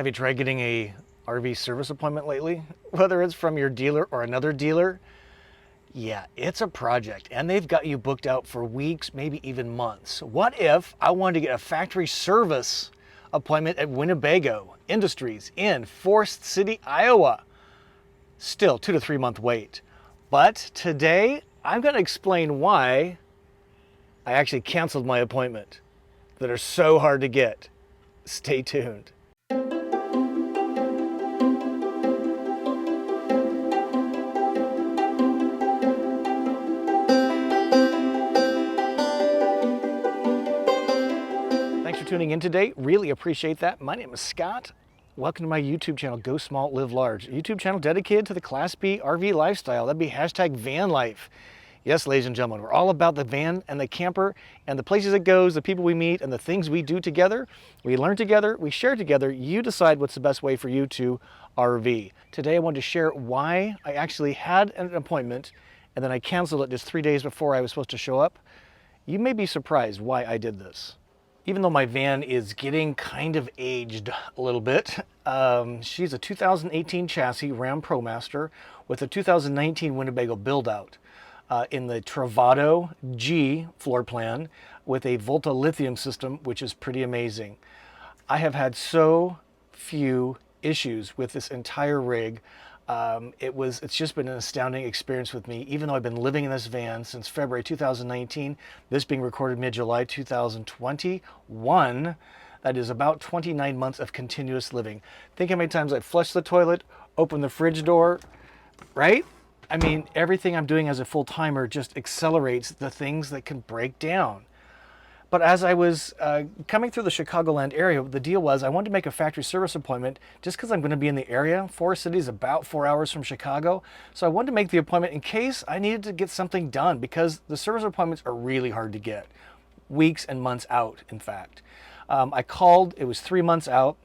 Have you tried getting a RV service appointment lately? Whether it's from your dealer or another dealer? Yeah, it's a project, and they've got you booked out for weeks, maybe even months. What if I wanted to get a factory service appointment at Winnebago Industries in Forest City, Iowa? Still 2 to 3 month wait. But today, I'm going to explain why I actually canceled my appointment that are so hard to get. Stay tuned. Thanks for tuning in today. Really appreciate that. My name is Scott. Welcome to my YouTube channel, Go Small, Live Large. A YouTube channel dedicated to the Class B RV lifestyle. That'd be hashtag Vanlife. Yes, ladies and gentlemen, we're all about the van and the camper and the places it goes, the people we meet, and the things we do together. We learn together, we share together. You decide what's the best way for you to RV. Today I wanted to share why I actually had an appointment and then I canceled it just 3 days before I was supposed to show up. You may be surprised why I did this. Even though my van is getting kind of aged a little bit, she's a 2018 chassis Ram ProMaster with a 2019 Winnebago build-out in the Travato G floor plan with a Volta lithium system, which is pretty amazing. I have had so few issues with this entire rig. It's just been an astounding experience with me, even though I've been living in this van since February 2019, this being recorded mid-July 2021. That is about 29 months of continuous living. Think how many times I've flushed the toilet, opened the fridge door, right? I mean, everything I'm doing as a full-timer just accelerates the things that can break down. But as I was coming through the Chicagoland area, the deal was I wanted to make a factory service appointment just because I'm going to be in the area. Forest City is about 4 hours from Chicago. So I wanted to make the appointment in case I needed to get something done because the service appointments are really hard to get. Weeks and months out, in fact. I called, it was 3 months out.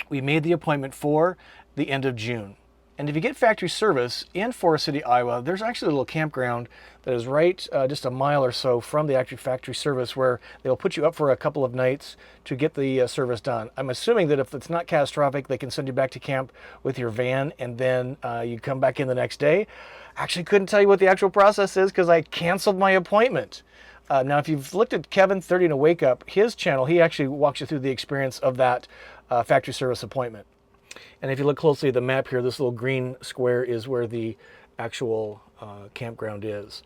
We made the appointment for the end of June. And if you get factory service in Forest City, Iowa, there's actually a little campground that is right just a mile or so from the actual factory service where they'll put you up for a couple of nights to get the service done. I'm assuming that if it's not catastrophic, they can send you back to camp with your van and then you come back in the next day. Actually couldn't tell you what the actual process is because I canceled my appointment. Now, if you've looked at Kevin 30 and a Wake Up, his channel, he actually walks you through the experience of that factory service appointment. And if you look closely at the map here, this little green square is where the actual campground is.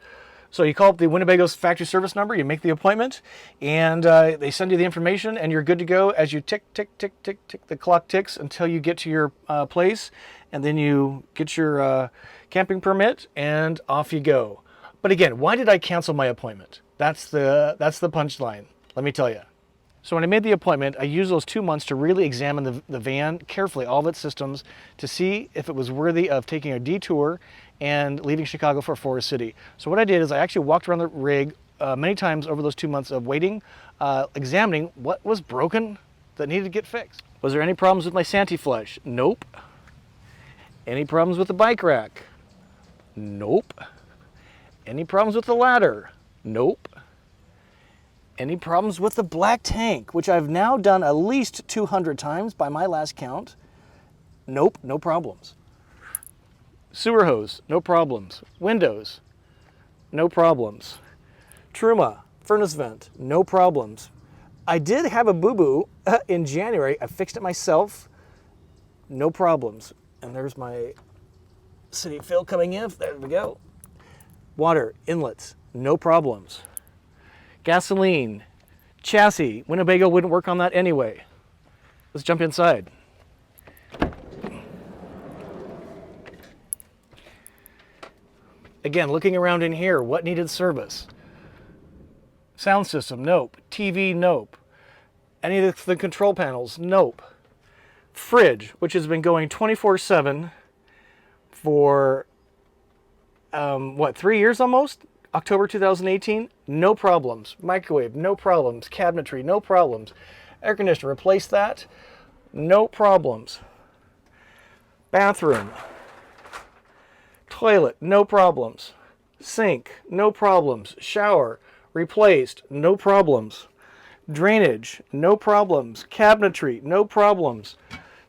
So you call up the Winnebago's factory service number, you make the appointment, and they send you the information, and you're good to go as you tick, tick, tick, tick, tick. The clock ticks until you get to your place, and then you get your camping permit, and off you go. But again, why did I cancel my appointment? That's the punchline. Let me tell you. So when I made the appointment, I used those 2 months to really examine the van carefully, all of its systems, to see if it was worthy of taking a detour and leaving Chicago for Forest City. So what I did is I actually walked around the rig many times over those 2 months of waiting, examining what was broken that needed to get fixed. Was there any problems with my Santee flush? Nope. Any problems with the bike rack? Nope. Any problems with the ladder? Nope. Any problems with the black tank, which I've now done at least 200 times by my last count? Nope, no problems. Sewer hose, no problems. Windows, no problems. Truma, furnace vent, no problems. I did have a boo-boo in January. I fixed it myself, no problems. And there's my city fill coming in. There we go. Water, inlets, no problems. Gasoline, chassis, Winnebago wouldn't work on that anyway. Let's jump inside. Again, looking around in here, what needed service? Sound system, nope. TV, nope. Any of the control panels, nope. Fridge, which has been going 24/7 for, 3 years almost? October 2018, no problems. Microwave, no problems. Cabinetry, no problems. Air conditioner, replace that, no problems. Bathroom, toilet, no problems. Sink, no problems. Shower, replaced, no problems. Drainage, no problems. Cabinetry, no problems.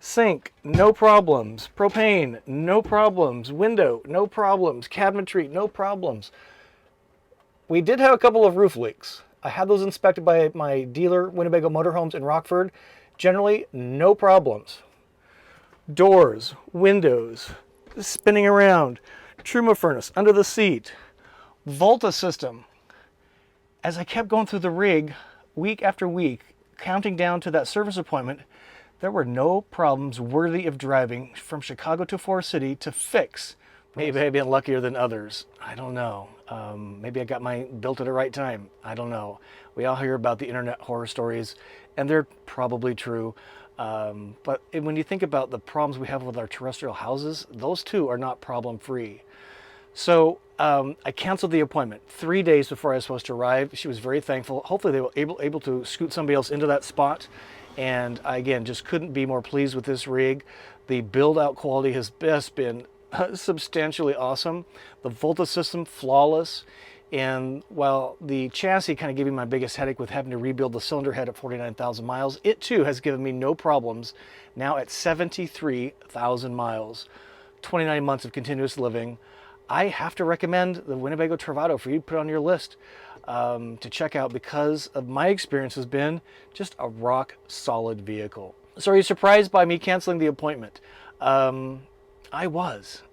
Sink, no problems. Propane, no problems. Window, no problems. Cabinetry, no problems. We did have a couple of roof leaks. I had those inspected by my dealer, Winnebago Motorhomes in Rockford. Generally, no problems. Doors, windows, spinning around, Truma furnace under the seat, Volta system. As I kept going through the rig, week after week, counting down to that service appointment, there were no problems worthy of driving from Chicago to Forest City to fix. Maybe I've been luckier than others. I don't know. Maybe I got mine built at the right time. I don't know. We all hear about the internet horror stories, and they're probably true. But when you think about the problems we have with our terrestrial houses, those two are not problem-free. So I canceled the appointment 3 days before I was supposed to arrive. She was very thankful. Hopefully they were able to scoot somebody else into that spot. And I, again, just couldn't be more pleased with this rig. The build-out quality has just been substantially awesome. The Volta system, flawless. And while the chassis kind of gave me my biggest headache with having to rebuild the cylinder head at 49,000 miles, it too has given me no problems now at 73,000 miles. 29 months of continuous living. I have to recommend the Winnebago Travato for you to put on your list to check out, because of my experience has been just a rock solid vehicle. So are you surprised by me canceling the appointment? I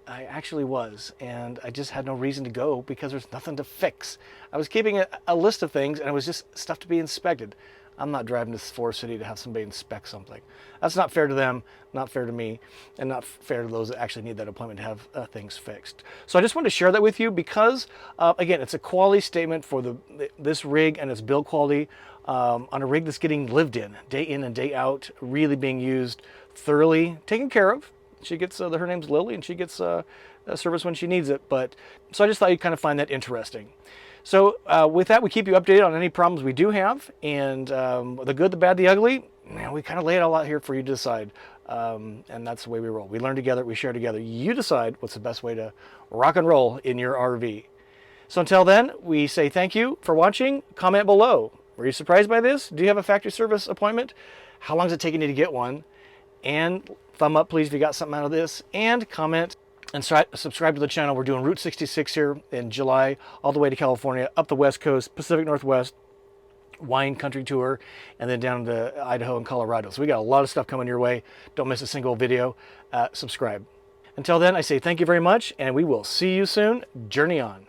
actually was, and I just had no reason to go because there's nothing to fix. I was keeping a list of things, and it was just stuff to be inspected. I'm not driving to Forest City to have somebody inspect something. That's not fair to them, not fair to me, and not fair to those that actually need that appointment to have things fixed. So I just wanted to share that with you because, again, it's a quality statement for this rig and its build quality on a rig that's getting lived in and day out, really being used thoroughly, taken care of. She gets, her name's Lily, and she gets a service when she needs it. So I just thought you'd kind of find that interesting. So with that, we keep you updated on any problems we do have, and the good, the bad, the ugly. We kind of lay it all out here for you to decide, and that's the way we roll. We learn together, we share together. You decide what's the best way to rock and roll in your RV. So until then, we say thank you for watching. Comment below. Were you surprised by this? Do you have a factory service appointment? How long is it taking you to get one? And thumb up, please, if you got something out of this. And comment and subscribe to the channel. We're doing Route 66 here in July, all the way to California, up the West Coast, Pacific Northwest, wine country tour, and then down to Idaho and Colorado. So we got a lot of stuff coming your way. Don't miss a single video. Subscribe. Until then, I say thank you very much, and we will see you soon. Journey on.